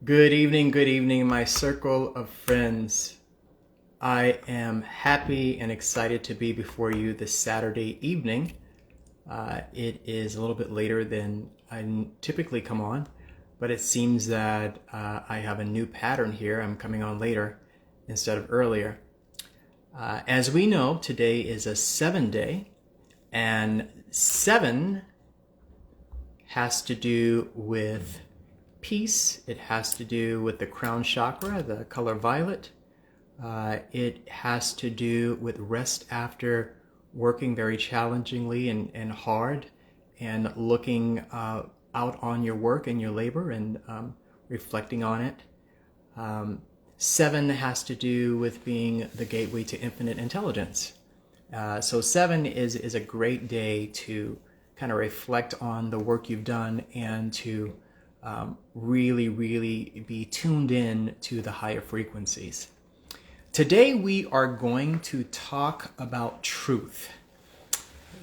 Good evening, my circle of friends. I am happy and excited to be before you this Saturday evening. It is a little bit later than I typically come on, but it seems that I have a new pattern here. I'm coming on later instead of earlier. As we know, today is a 7-day, and 7 has to do with peace. It has to do with the crown chakra, the color violet. It has to do with rest after working very challengingly and hard, and looking out on your work and your labor and reflecting on it. 7 has to do with being the gateway to infinite intelligence. So 7 is a great day to kind of reflect on the work you've done and to really be tuned in to the higher frequencies. Today we are going to talk about truth.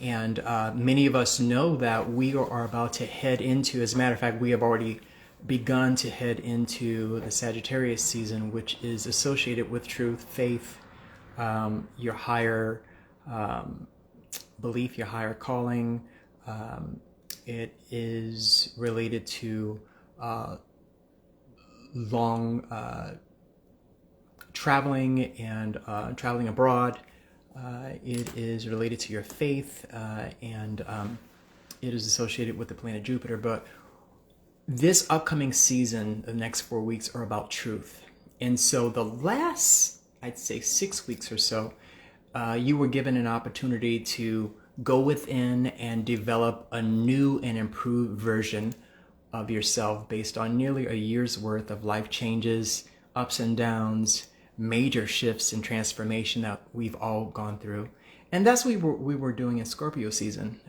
And many of us know that we are about to head into, as a matter of fact, we have already begun to head into the Sagittarius season, which is associated with truth, faith, your higher belief, your higher calling. It is related to long traveling and traveling abroad. It is related to your faith, and it is associated with the planet Jupiter. But this upcoming season, the next 4 weeks, are about truth. And so the last, I'd say 6 weeks or so, you were given an opportunity to go within and develop a new and improved version of yourself based on nearly a year's worth of life changes, ups and downs, major shifts and transformation that we've all gone through. And that's what we were doing in Scorpio season.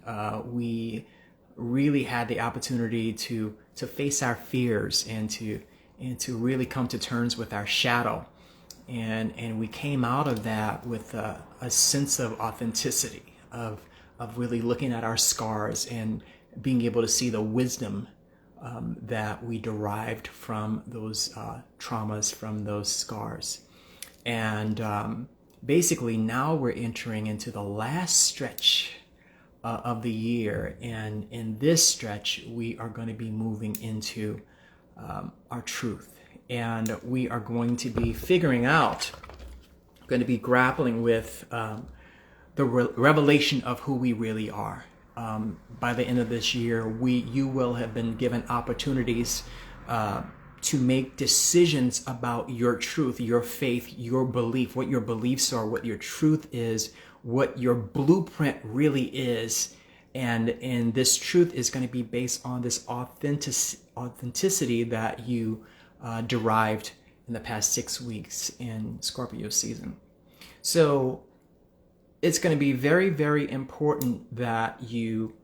We really had the opportunity to face our fears and to really come to terms with our shadow. And we came out of that with a sense of authenticity, of really looking at our scars and being able to see the wisdom that we derived from those traumas, from those scars. And basically now we're entering into the last stretch of the year. And in this stretch, we are going to be moving into our truth. And we are going to be figuring out, going to be grappling with the revelation of who we really are. By the end of this year, you will have been given opportunities to make decisions about your truth, your faith, your belief, what your beliefs are, what your truth is, what your blueprint really is. And this truth is going to be based on this authenticity that you derived in the past 6 weeks in Scorpio season. So it's going to be very important that you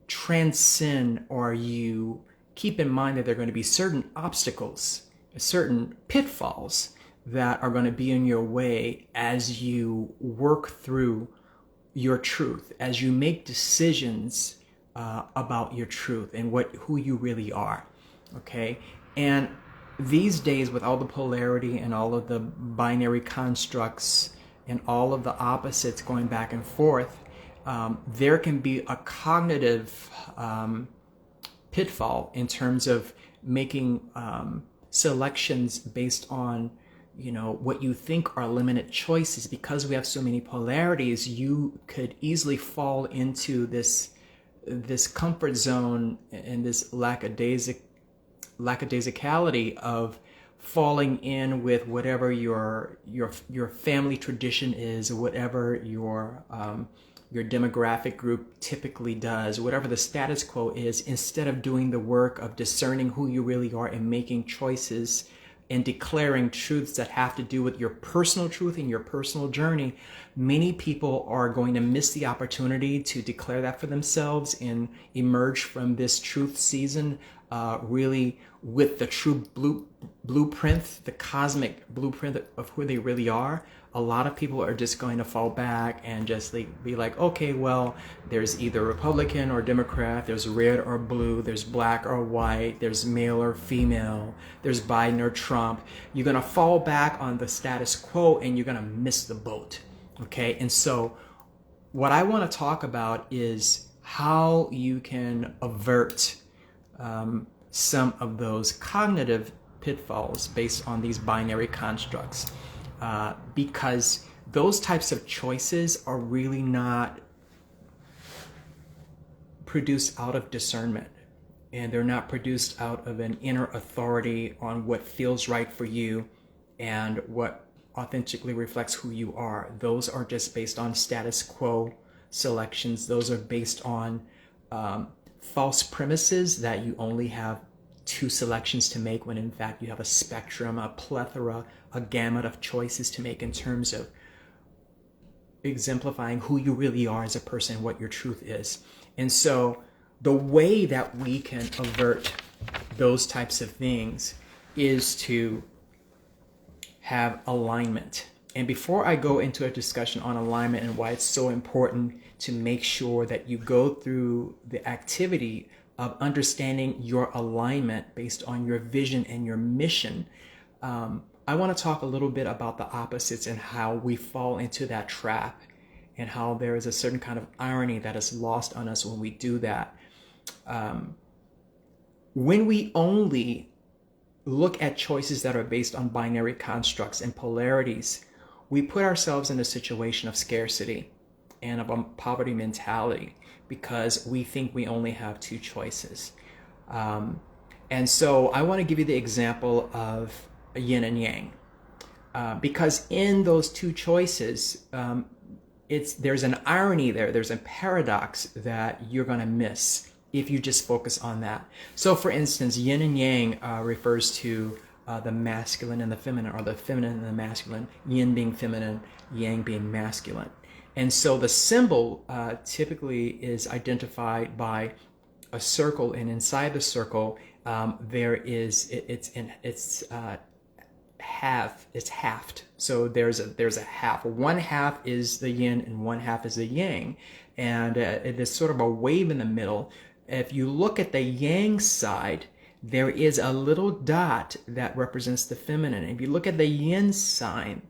transcend, or you keep in mind that there are going to be certain obstacles, certain pitfalls that are going to be in your way as you work through your truth, as you make decisions about your truth and who you really are. Okay? And these days, with all the polarity and all of the binary constructs and all of the opposites going back and forth, there can be a cognitive pitfall in terms of making selections based on what you think are limited choices. Because we have so many polarities, you could easily fall into this comfort zone and this lackadaisicality of falling in with whatever your family tradition is, whatever your demographic group typically does, whatever the status quo is, instead of doing the work of discerning who you really are and making choices and declaring truths that have to do with your personal truth and your personal journey. Many people are going to miss the opportunity to declare that for themselves and emerge from this truth season really with the true blueprint, the cosmic blueprint of who they really are. a lot of people are just going to fall back and just be like, okay, well, there's either Republican or Democrat, there's red or blue, there's black or white, there's male or female, there's Biden or Trump. You're going to fall back on the status quo and you're going to miss the boat. Okay, and so what I want to talk about is how you can avert some of those cognitive pitfalls based on these binary constructs, because those types of choices are really not produced out of discernment, and they're not produced out of an inner authority on what feels right for you and what authentically reflects who you are. Those are just based on status quo selections. Those are based on false premises that you only have two selections to make, when in fact you have a spectrum, a plethora, a gamut of choices to make in terms of exemplifying who you really are as a person, what your truth is. And so the way that we can avert those types of things is to have alignment. And before I go into a discussion on alignment and why it's so important to make sure that you go through the activity of understanding your alignment based on your vision and your mission, I want to talk a little bit about the opposites and how we fall into that trap, and how there is a certain kind of irony that is lost on us when we do that. When we only look at choices that are based on binary constructs and polarities, we put ourselves in a situation of scarcity and of a poverty mentality, because we think we only have two choices. And so I want to give you the example of yin and yang, because in those two choices, there's an irony there, there's a paradox that you're going to miss if you just focus on that. So for instance, yin and yang refers to the masculine and the feminine, or the feminine and the masculine, yin being feminine, yang being masculine. And so the symbol typically is identified by a circle, and inside the circle it's halved. So there's a half. One half is the yin and one half is the yang, and there's sort of a wave in the middle. If you look at the yang side, there is a little dot that represents the feminine. If you look at the yin side,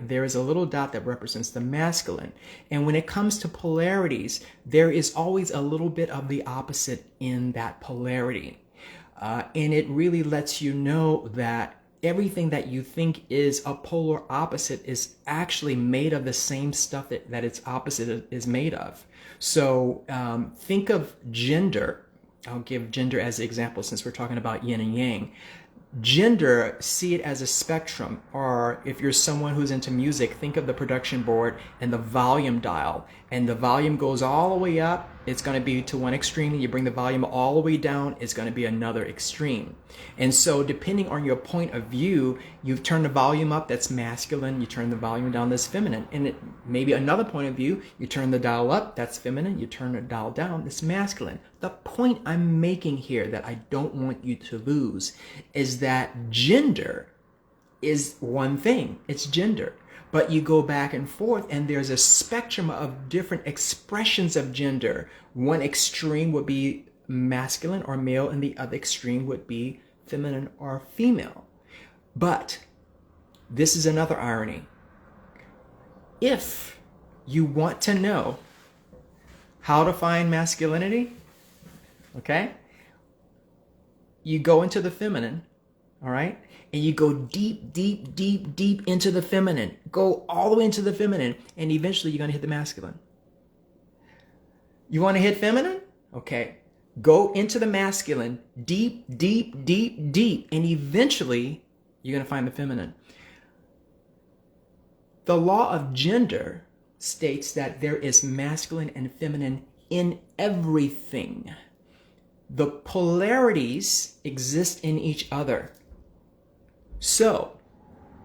there is a little dot that represents the masculine. And when it comes to polarities, there is always a little bit of the opposite in that polarity. And it really lets you know that everything that you think is a polar opposite is actually made of the same stuff that its opposite is made of. So think of gender. I'll give gender as an example since we're talking about yin and yang. Gender, see it as a spectrum, or if you're someone who's into music, think of the production board and the volume dial, and the volume goes all the way up, it's going to be to one extreme, and you bring the volume all the way down, it's going to be another extreme. And so depending on your point of view, you turn the volume up, that's masculine, you turn the volume down, that's feminine. And it maybe another point of view, you turn the dial up, that's feminine, you turn the dial down, that's masculine. The point I'm making here that I don't want you to lose is that gender is one thing, it's gender. But you go back and forth, and there's a spectrum of different expressions of gender. One extreme would be masculine or male, and the other extreme would be feminine or female. But this is another irony. If you want to know how to find masculinity, okay, you go into the feminine, all right? And you go deep, deep, deep, deep into the feminine. Go all the way into the feminine, and eventually you're going to hit the masculine. You want to hit feminine? Okay. Go into the masculine, deep, deep, deep, deep, and eventually you're going to find the feminine. The law of gender states that there is masculine and feminine in everything. The polarities exist in each other. So,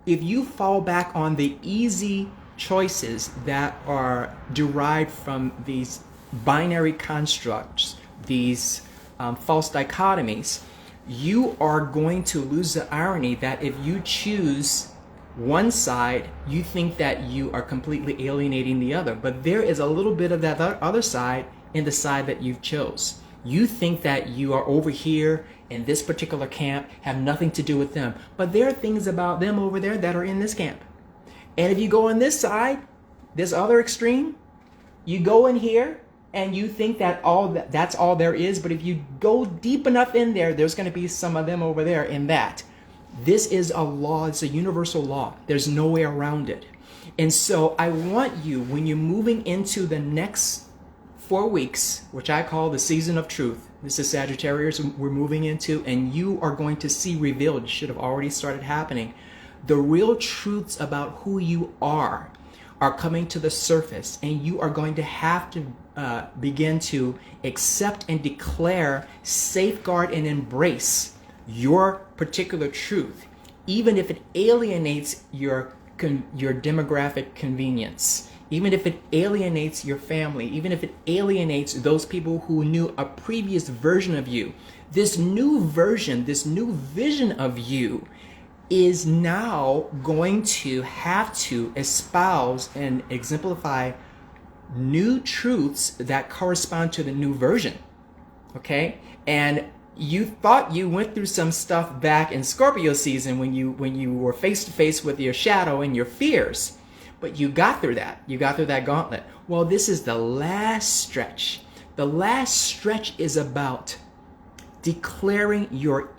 if you fall back on the easy choices that are derived from these binary constructs, these false dichotomies, you are going to lose the irony that if you choose one side, you think that you are completely alienating the other, but there is a little bit of that other side in the side that you've chose. You think that you are over here in this particular camp, have nothing to do with them, but there are things about them over there that are in this camp. And if you go on this side, this other extreme, you go in here and you think that that's all there is, but if you go deep enough in there, there's going to be some of them over there in that. This is a law, it's a universal law. There's no way around it. And so I want you, when you're moving into the next 4 weeks, which I call the season of truth, this is Sagittarius we're moving into, and you are going to see revealed, it should have already started happening, the real truths about who you are coming to the surface, and you are going to have to begin to accept and declare, safeguard and embrace your particular truth, even if it alienates your demographic convenience, even if it alienates your family, even if it alienates those people who knew a previous version of you. This new version, this new vision of you is now going to have to espouse and exemplify new truths that correspond to the new version. Okay? And you thought you went through some stuff back in Scorpio season when you were face to face with your shadow and your fears, but you got through that. You got through that gauntlet. Well, this is the last stretch. The last stretch is about declaring your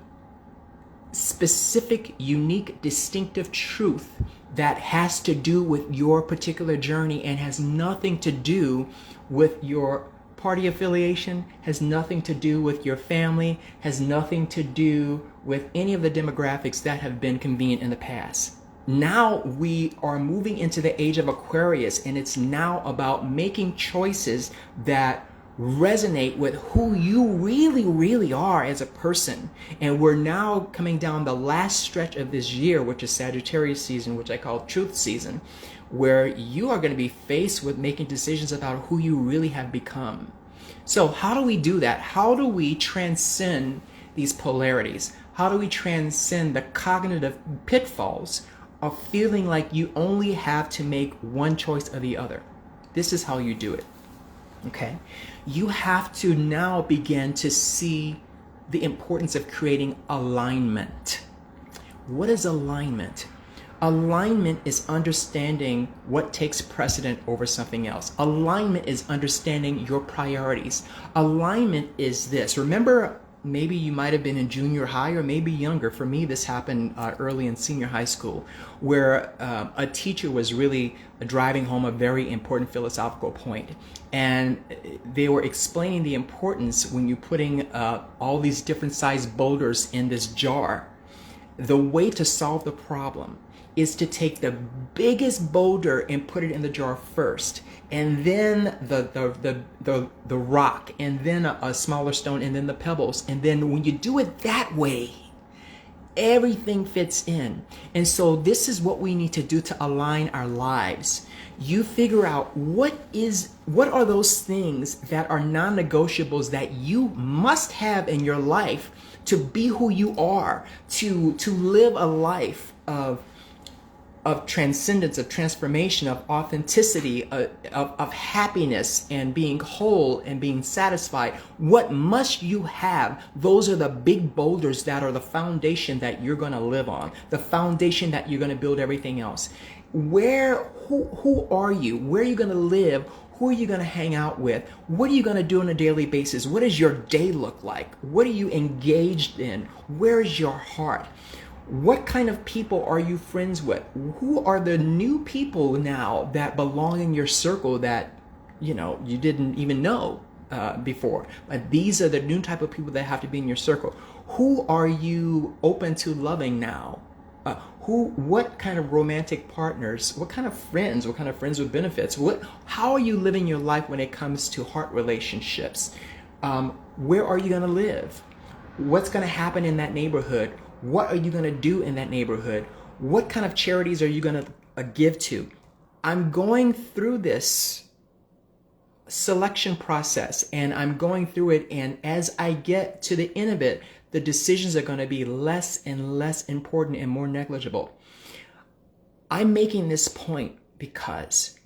specific, unique, distinctive truth that has to do with your particular journey and has nothing to do with your party affiliation, has nothing to do with your family, has nothing to do with any of the demographics that have been convenient in the past. Now we are moving into the age of Aquarius, and it's now about making choices that resonate with who you really, really are as a person. And we're now coming down the last stretch of this year, which is Sagittarius season, which I call truth season, where you are going to be faced with making decisions about who you really have become. So how do we do that? How do we transcend these polarities? How do we transcend the cognitive pitfalls of feeling like you only have to make one choice or the other? This is how you do it. Okay? You have to now begin to see the importance of creating alignment. What is alignment? Alignment is understanding what takes precedent over something else. Alignment is understanding your priorities. Alignment is this. Remember, maybe you might have been in junior high or maybe younger. For me, this happened early in senior high school, where a teacher was really driving home a very important philosophical point. And they were explaining the importance when you're putting all these different sized boulders in this jar. The way to solve the problem is to take the biggest boulder and put it in the jar first, and then the rock, and then a smaller stone, and then the pebbles. And then when you do it that way, everything fits in. And so this is what we need to do to align our lives. You figure out what are those things that are non-negotiables that you must have in your life to be who you are, to live a life of transcendence, of transformation, of authenticity, of happiness and being whole and being satisfied. What must you have? Those are the big boulders that are the foundation that you're going to live on, the foundation that you're going to build everything else. Who are you? Where are you going to live? Who are you going to hang out with? What are you going to do on a daily basis? What does your day look like? What are you engaged in? Where is your heart? What kind of people are you friends with? Who are the new people now that belong in your circle that you didn't even know before? But these are the new type of people that have to be in your circle. Who are you open to loving now? What kind of romantic partners? What kind of friends? What kind of friends with benefits? How are you living your life when it comes to heart relationships? Where are you going to live? What's going to happen in that neighborhood? What are you going to do in that neighborhood? What kind of charities are you going to give to? I'm going through this selection process, and I'm going through it, and as I get to the end of it, the decisions are going to be less and less important and more negligible. I'm making this point because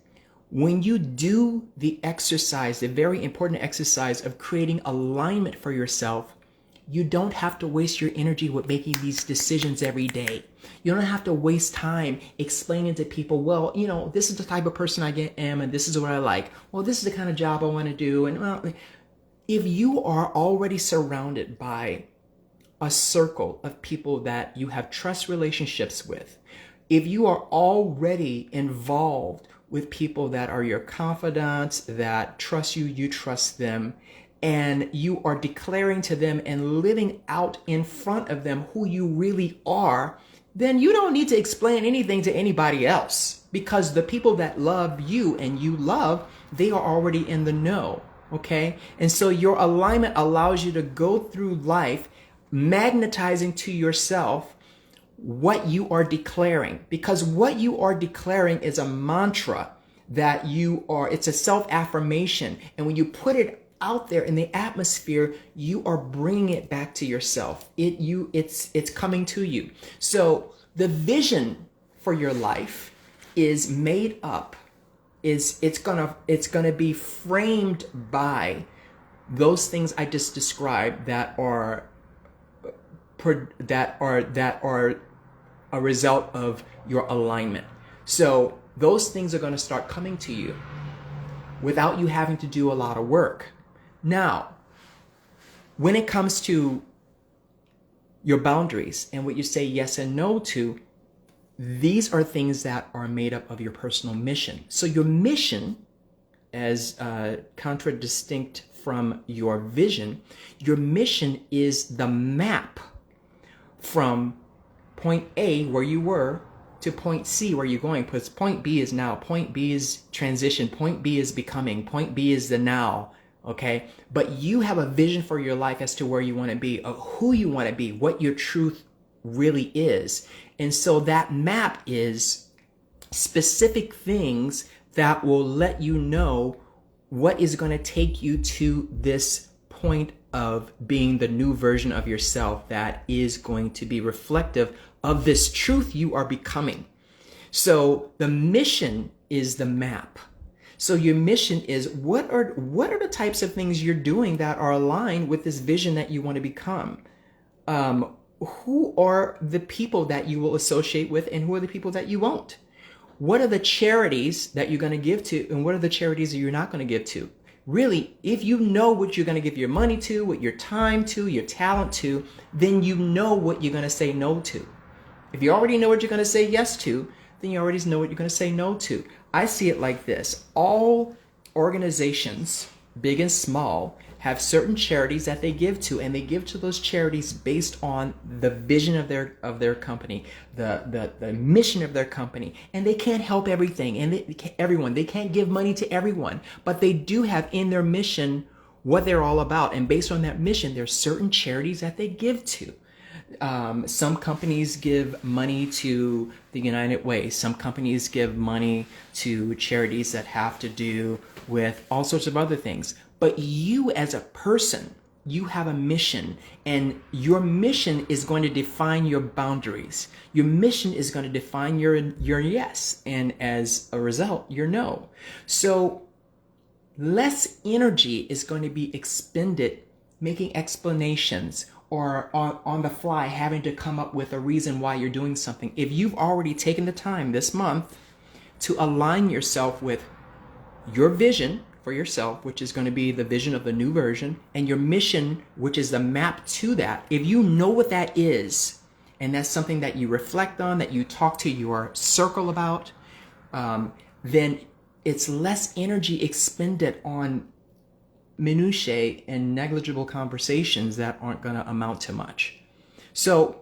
when you do the exercise, the very important exercise of creating alignment for yourself, you don't have to waste your energy with making these decisions every day. You don't have to waste time explaining to people, well, you know, this is the type of person I am, and this is what I like. Well, this is the kind of job I want to do. And well, if you are already surrounded by a circle of people that you have trust relationships with, if you are already involved with people that are your confidants, that trust you, you trust them, and you are declaring to them and living out in front of them who you really are, then you don't need to explain anything to anybody else, because the people that love you and you love, they are already in the know, okay? And so your alignment allows you to go through life magnetizing to yourself what you are declaring, because what you are declaring is a mantra that it's a self-affirmation. And when you put it out there in the atmosphere, you are bringing it back to yourself. It's coming to you. So the vision for your life is made up, it's gonna be framed by those things I just described that are a result of your alignment. So those things are going to start coming to you without you having to do a lot of work. Now, when it comes to your boundaries and what you say yes and no to, these are things that are made up of your personal mission. So your mission, as contradistinct from your vision, your mission is the map from point A, where you were, to point C, where you're going. Because point B is now, point B is transition, point B is becoming, point B is the now, okay? But you have a vision for your life as to where you want to be, of who you want to be, what your truth really is. And so that map is specific things that will let you know what is going to take you to this point of being the new version of yourself that is going to be reflective of this truth you are becoming. So the mission is the map. So your mission is what are the types of things you're doing that are aligned with this vision that you want to become? Who are the people that you will associate with, and who are the people that you won't? What are the charities that you're going to give to, and what are the charities that you're not going to give to? Really, if you know what you're going to give your money to, what your time to, your talent to, then you know what you're going to say no to. If you already know what you're going to say yes to, then you already know what you're going to say no to. I see it like this. All organizations, big and small, have certain charities that they give to, and they give to those charities based on the vision of their company, the mission of their company. And they can't help everything and everyone. They can't give money to everyone, but they do have in their mission what they're all about. And based on that mission, there's certain charities that they give to. Some companies give money to the United Way. Some companies give money to charities that have to do with all sorts of other things. But you as a person, you have a mission, and your mission is going to define your boundaries. Your mission is going to define your yes, and as a result, your no. So less energy is going to be expended making explanations or on the fly having to come up with a reason why you're doing something. If you've already taken the time this month to align yourself with your vision for yourself, which is going to be the vision of the new version, and your mission, which is the map to that, if you know what that is, and that's something that you reflect on, that you talk to your circle about, then it's less energy expended on minutiae and negligible conversations that aren't going to amount to much. So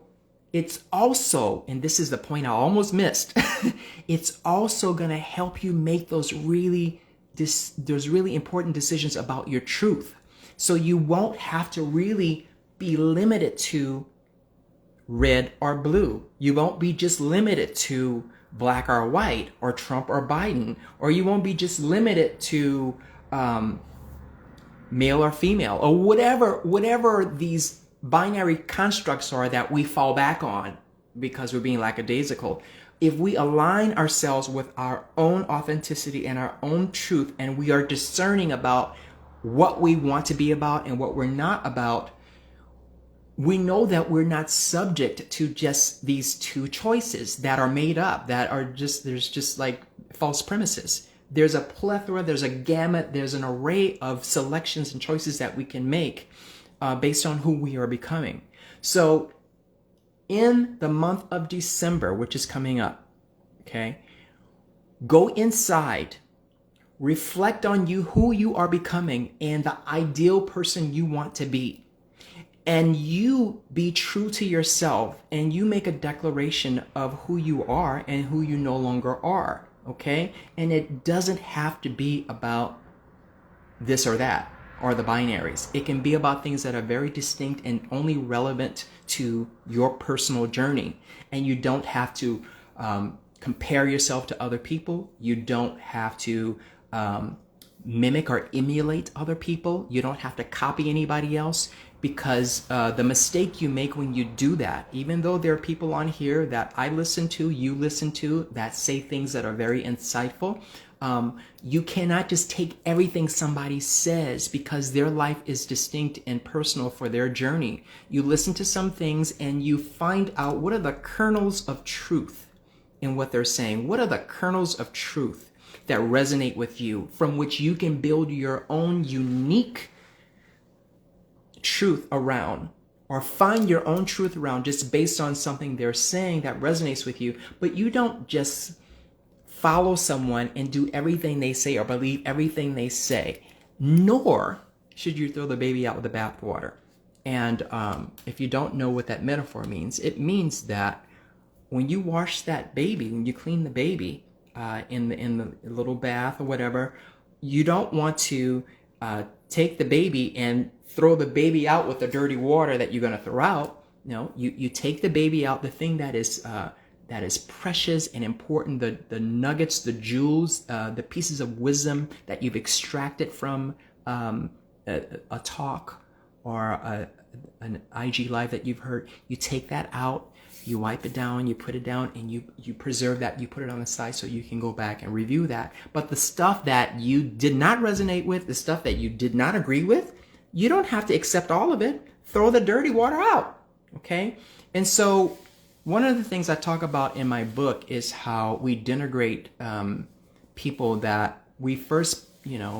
it's also, and this is the point I almost missed, it's also going to help you make those really important decisions about your truth. So you won't have to really be limited to red or blue. You won't be just limited to black or white, or Trump or Biden, or you won't be just limited to male or female, or whatever these binary constructs are that we fall back on because we're being lackadaisical. if we align ourselves with our own authenticity and our own truth, and we are discerning about what we want to be about and what we're not about, we know that we're not subject to just these two choices that are made up, that are just, there's just like false premises. There's a plethora, there's a gamut, there's an array of selections and choices that we can make based on who we are becoming. So in the month of December, which is coming up, okay, go inside, reflect on you, who you are becoming, and the ideal person you want to be. And you be true to yourself, and you make a declaration of who you are and who you no longer are, okay? And it doesn't have to be about this or that or the binaries. It can be about things that are very distinct and only relevant to your personal journey. And you don't have to compare yourself to other people. You don't have to mimic or emulate other people. You don't have to copy anybody else, because the mistake you make when you do that, even though there are people on here that I listen to, you listen to, that say things that are very insightful, you cannot just take everything somebody says, because their life is distinct and personal for their journey. You listen to some things and you find out what are the kernels of truth in what they're saying. What are the kernels of truth that resonate with you, from which you can build your own unique truth around, or find your own truth around, just based on something they're saying that resonates with you. But you don't just follow someone and do everything they say or believe everything they say, nor should you throw the baby out with the bathwater. And if you don't know what that metaphor means, it means that when you wash that baby, when you clean the baby in the little bath or whatever, you don't want to take the baby and throw the baby out with the dirty water that you're going to throw out. No, you take the baby out, the thing that is precious and important, the nuggets, the jewels, the pieces of wisdom that you've extracted from a talk or an IG live that you've heard. You take that out, you wipe it down, you put it down, and you preserve that, you put it on the side so you can go back and review that. But the stuff that you did not resonate with, the stuff that you did not agree with, you don't have to accept all of it. Throw the dirty water out, okay? And so one of the things I talk about in my book is how we denigrate people that we first,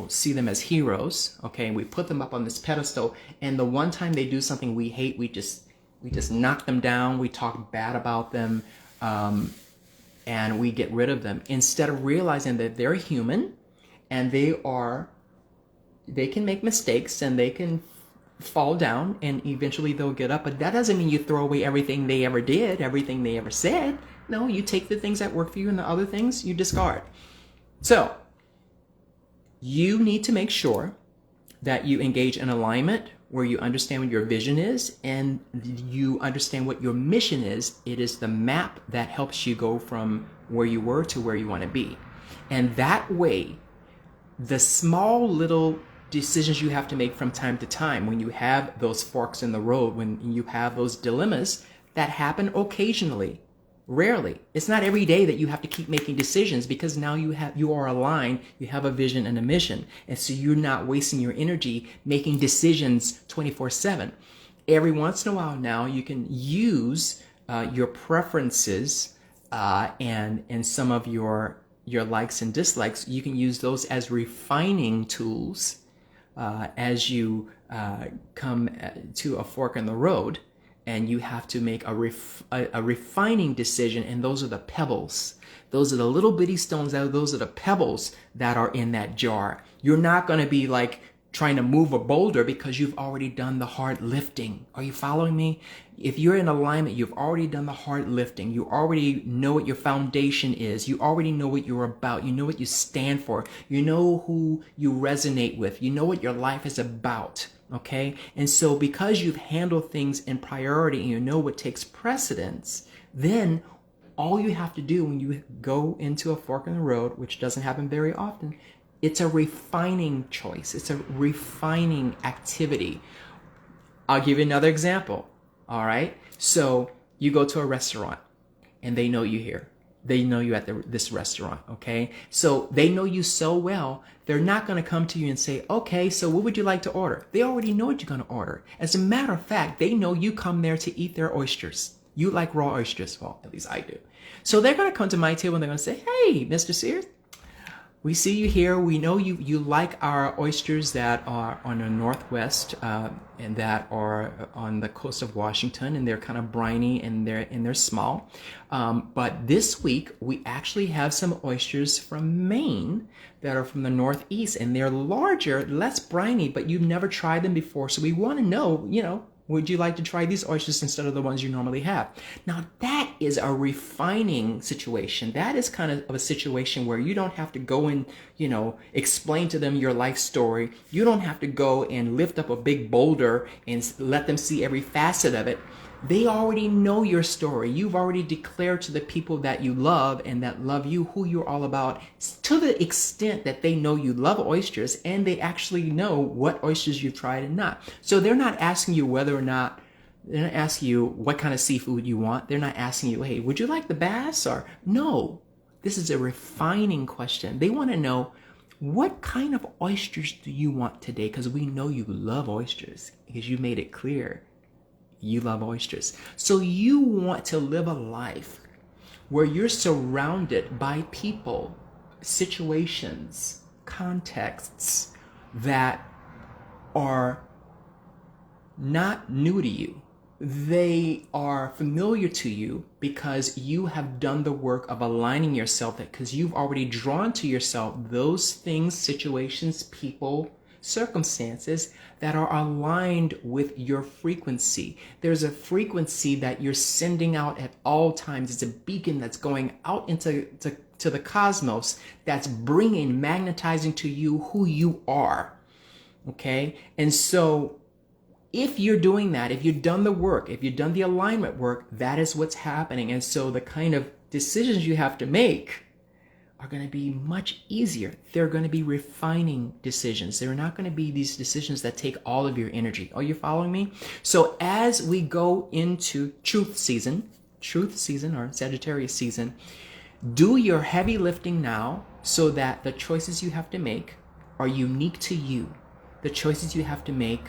see them as heroes, okay? We put them up on this pedestal, and the one time they do something we hate, we just knock them down, we talk bad about them, and we get rid of them, instead of realizing that they're human and they can make mistakes and they can fall down and eventually they'll get up. But that doesn't mean you throw away everything they ever did, everything they ever said. No, you take the things that work for you and the other things you discard. So you need to make sure that you engage in alignment, where you understand what your vision is and you understand what your mission is. It is the map that helps you go from where you were to where you want to be. And that way, the small little decisions you have to make from time to time, when you have those forks in the road, when you have those dilemmas that happen occasionally, rarely. It's not every day that you have to keep making decisions, because now you are aligned, you have a vision and a mission. And so you're not wasting your energy making decisions 24/7. Every once in a while now, you can use your preferences and some of your likes and dislikes. You can use those as refining tools as you come to a fork in the road, and you have to make a refining decision. And those are the pebbles. Those are the little bitty stones. Those are the pebbles that are in that jar. You're not going to be like trying to move a boulder, because you've already done the hard lifting. Are you following me? If you're in alignment, you've already done the hard lifting. You already know what your foundation is. You already know what you're about. You know what you stand for. You know who you resonate with. You know what your life is about. Okay? And so because you've handled things in priority and you know what takes precedence, then all you have to do when you go into a fork in the road, which doesn't happen very often, it's a refining choice. It's a refining activity. I'll give you another example. All right. So you go to a restaurant and they know you here. they know you at this restaurant, okay? So they know you so well, they're not going to come to you and say, okay, so what would you like to order? They already know what you're going to order. As a matter of fact, they know you come there to eat their oysters. You like raw oysters, well, at least I do. So they're going to come to my table and they're going to say, hey, Mr. Sears, we see you here. We know you like our oysters that are on the Northwest and that are on the coast of Washington, and they're kind of briny and they're small. But this week we actually have some oysters from Maine that are from the Northeast, and they're larger, less briny, but you've never tried them before. So we want to know, would you like to try these oysters instead of the ones you normally have? Now, that is a refining situation. That is kind of a situation where you don't have to go and, explain to them your life story. You don't have to go and lift up a big boulder and let them see every facet of it. They already know your story. You've already declared to the people that you love and that love you who you're all about, to the extent that they know you love oysters and they actually know what oysters you've tried and not. So they're not asking you they're not asking you what kind of seafood you want. They're not asking you, hey, would you like the bass? Or no, this is a refining question. They want to know, what kind of oysters do you want today? Because we know you love oysters because you made it clear. You love oysters. So you want to live a life where you're surrounded by people, situations, contexts that are not new to you. They are familiar to you because you have done the work of aligning yourself, because you've already drawn to yourself those things, situations, people, circumstances that are aligned with your frequency. There's a frequency that you're sending out at all times. It's a beacon that's going out into the cosmos, that's magnetizing to you who you are. Okay? And so if you're doing that, if you've done the work, if you've done the alignment work, that is what's happening. And so the kind of decisions you have to make are going to be much easier. They're going to be refining decisions. They're not going to be these decisions that take all of your energy. Are you following me? So as we go into truth season or Sagittarius season, do your heavy lifting now so that the choices you have to make are unique to you. The choices you have to make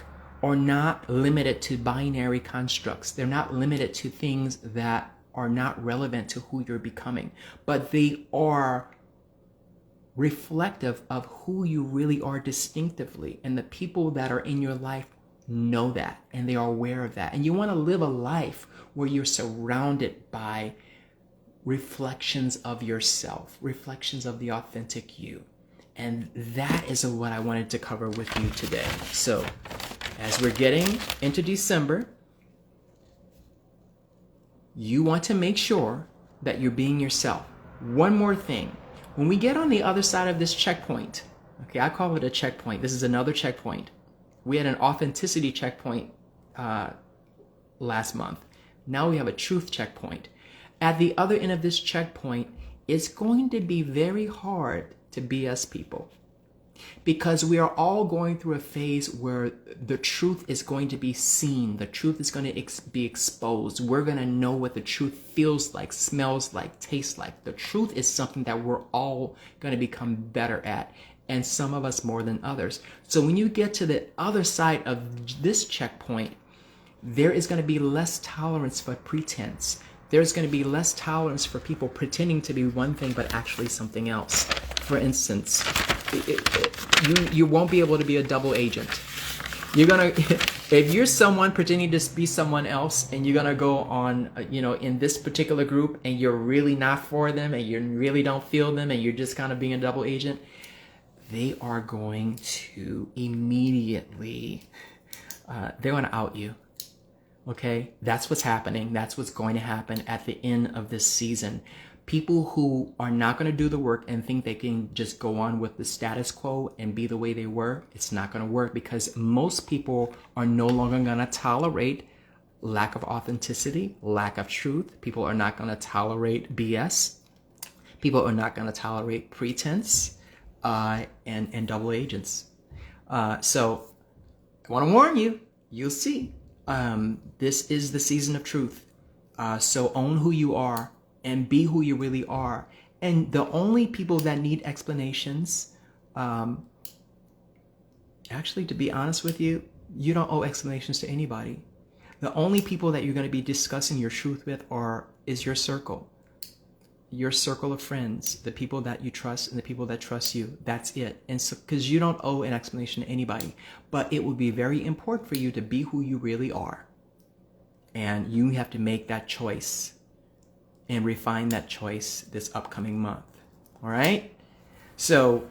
are not limited to binary constructs. They're not limited to things that are not relevant to who you're becoming, but they are reflective of who you really are distinctively. And the people that are in your life know that, and they are aware of that. And you want to live a life where you're surrounded by reflections of yourself, reflections of the authentic you. And that is what I wanted to cover with you today. So as we're getting into December, you want to make sure that you're being yourself. One more thing. When we get on the other side of this checkpoint, okay, I call it a checkpoint. This is another checkpoint. We had an authenticity checkpoint last month. Now we have a truth checkpoint. At the other end of this checkpoint, it's going to be very hard to BS people, because we are all going through a phase where the truth is going to be seen. The truth is going to be exposed. We're going to know what the truth feels like, smells like, tastes like. The truth is something that we're all going to become better at, and some of us more than others. So when you get to the other side of this checkpoint, there is going to be less tolerance for pretense. There's going to be less tolerance for people pretending to be one thing but actually something else. For instance, you won't be able to be a double agent. You're gonna, if you're someone pretending to be someone else, and you're gonna go on, in this particular group, and you're really not for them, and you really don't feel them, and you're just kind of being a double agent, they are going to immediately, they're going to out you. Okay, that's what's happening. That's what's going to happen at the end of this season. People who are not going to do the work and think they can just go on with the status quo and be the way they were, it's not going to work, because most people are no longer going to tolerate lack of authenticity, lack of truth. People are not going to tolerate BS. People are not going to tolerate pretense and double agents. So I want to warn you, you'll see. This is the season of truth. So own who you are. and be who you really are. And the only people that need explanations, actually, to be honest with you, you don't owe explanations to anybody. The only people that you're going to be discussing your truth with is your circle of friends, the people that you trust and the people that trust you. That's it. And so, because you don't owe an explanation to anybody, but it would be very important for you to be who you really are. And you have to make that choice and refine that choice this upcoming month. All right? So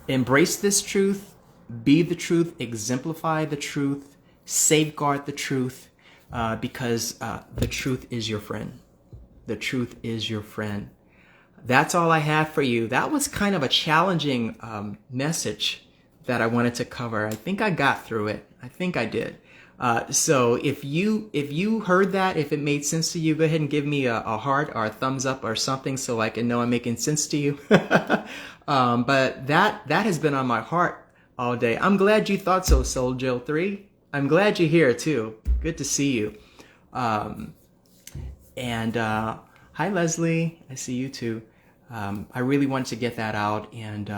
embrace this truth, be the truth, exemplify the truth, safeguard the truth, because the truth is your friend. The truth is your friend. That's all I have for you. That was kind of a challenging message that I wanted to cover. I think I got through it. I think I did. So if you heard that, if it made sense to you, go ahead and give me a heart or a thumbs up or something so I can know I'm making sense to you. But that has been on my heart all day. I'm glad you thought so, Soul Jill 3. I'm glad you're here too. Good to see you. Hi, Leslie. I see you too. I really wanted to get that out. And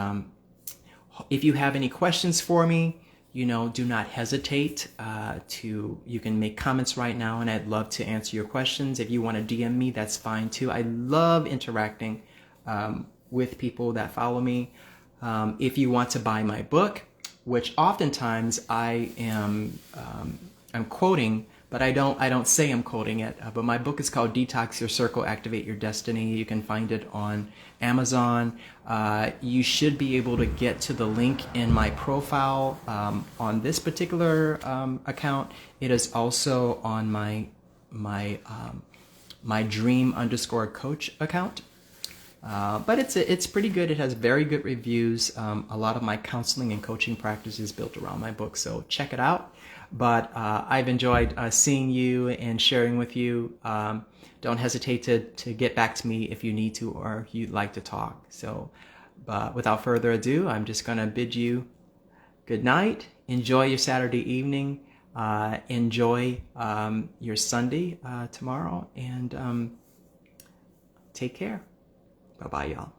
if you have any questions for me, do not hesitate you can make comments right now, and I'd love to answer your questions. If you want to DM me, that's fine too. I love interacting with people that follow me. If you want to buy my book, which oftentimes I'm quoting, but I don't say I'm quoting it. But my book is called Detox Your Circle, Activate Your Destiny. You can find it on Amazon. You should be able to get to the link in my profile on this particular account. It is also on my dream_coach account. But it's pretty good. It has very good reviews. A lot of my counseling and coaching practice is built around my book, so check it out. But I've enjoyed seeing you and sharing with you. Don't hesitate to get back to me if you need to or if you'd like to talk. So, but without further ado, I'm just going to bid you good night. Enjoy your Saturday evening. Enjoy your Sunday tomorrow. And take care. Bye-bye, y'all.